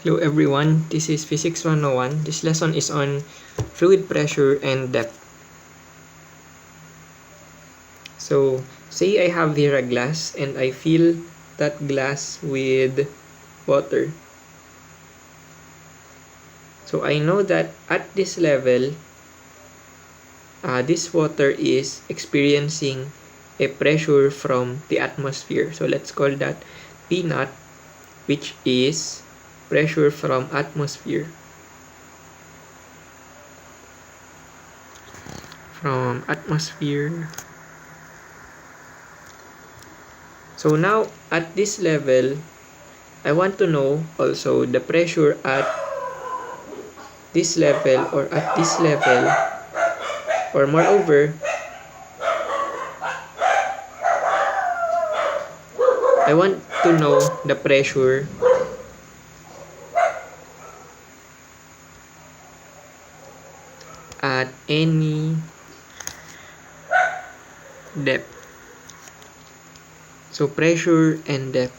Hello everyone, this is Physics 101. This lesson is on fluid pressure and depth. So, say I have here a glass and I fill that glass with water. So I know that at this level, this water is experiencing a pressure from the atmosphere. So let's call that P naught, which is pressure from atmosphere. From atmosphere. So now at this level, I want to know also the pressure at this level or at this level, or moreover, I want to know the pressure at any depth. So pressure and depth.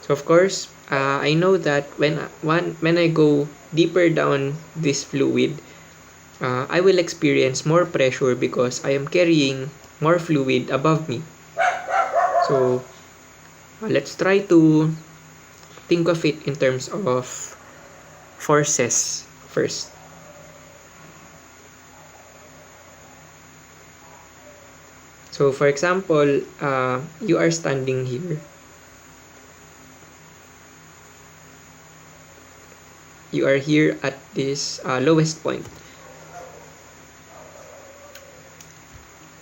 So of course, I know that when I go deeper down this fluid, I will experience more pressure because I am carrying more fluid above me. So let's try to think of it in terms of forces first. So for example, you are standing here. You are here at this lowest point.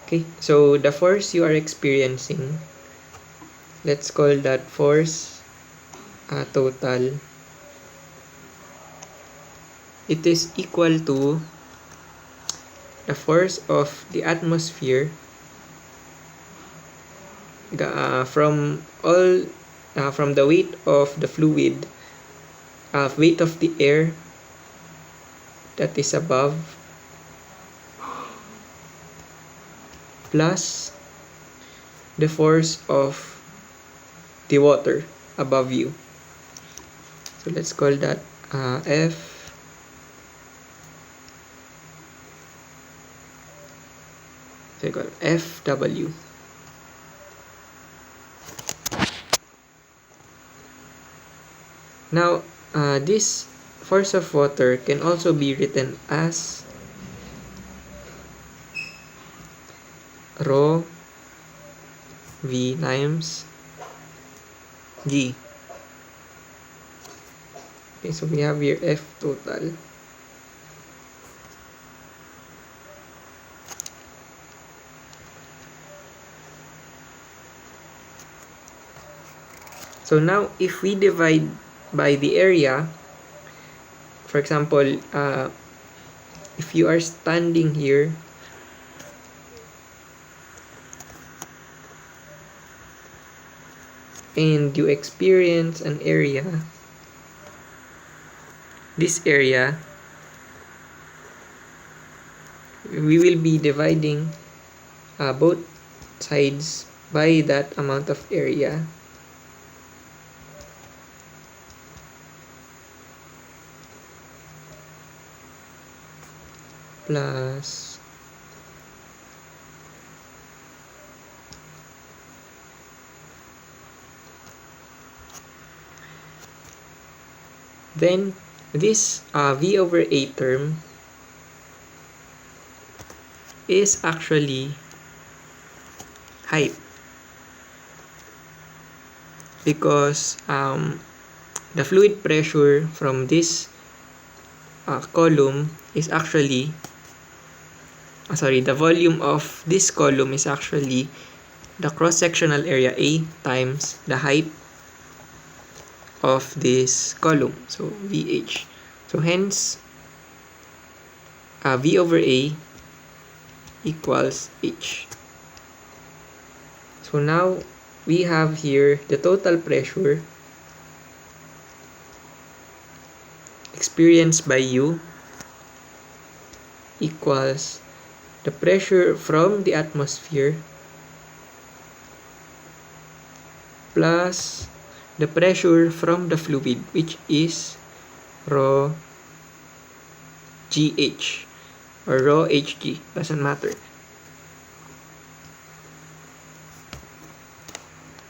Okay, so the force you are experiencing, let's call that force total. It is equal to the force of the atmosphere from the weight of the fluid, weight of the air that is above, plus the force of the water above you. So let's call that FW. Now, this force of water can also be written as rho V times G. Okay, so we have here F total. So now, if we divide by the area, for example, if you are standing here, and you experience an area, this area, we will be dividing both sides by that amount of area. Plus then this V over A term is actually height, because the fluid pressure from this column is actually the volume of this column is actually the cross-sectional area A times the height of this column, so VH. So hence, V over A equals H. So now we have here the total pressure experienced by you equals the pressure from the atmosphere plus the pressure from the fluid, which is rho GH or rho HG, doesn't matter.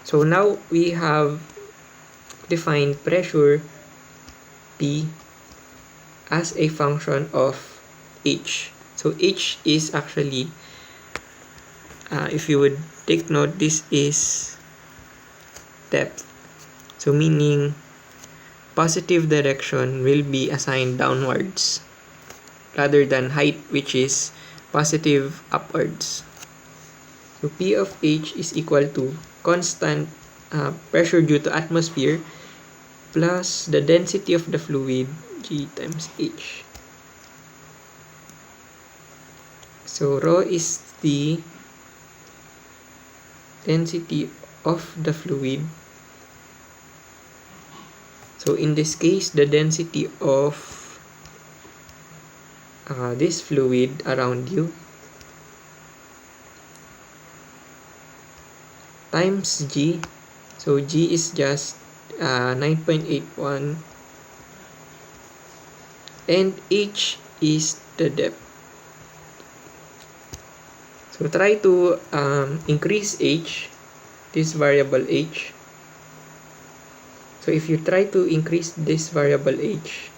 So now we have defined pressure P as a function of H. So H is actually, if you would take note, this is depth. So meaning positive direction will be assigned downwards rather than height, which is positive upwards. So P of H is equal to constant pressure due to atmosphere plus the density of the fluid, G times H. So rho is the density of the fluid. So in this case, the density of this fluid around you times G. So G is just 9.81 and H is the depth. So try to increase H, this variable H. So if you try to increase this variable H,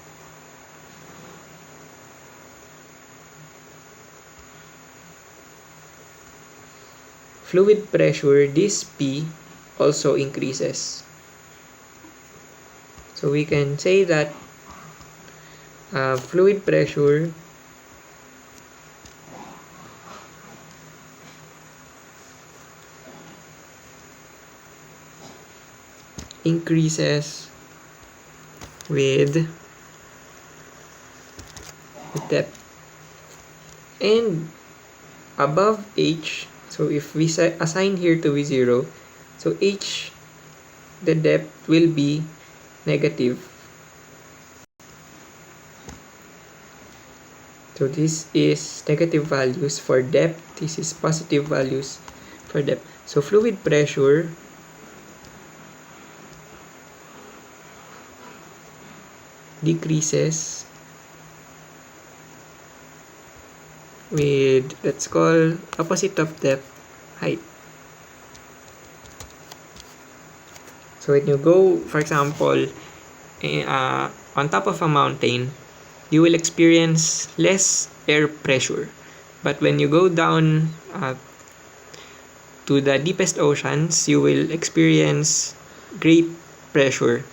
fluid pressure, this P, also increases. So we can say that fluid pressure increases with depth. And above H, so if we assign here to be 0, so H, the depth will be negative. So this is negative values for depth, this is positive values for depth. So fluid pressure decreases with, let's call, opposite of depth, height. So when you go, for example, on top of a mountain, you will experience less air pressure. But when you go down to the deepest oceans, you will experience great pressure.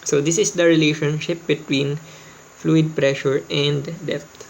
So this is the relationship between fluid pressure and depth.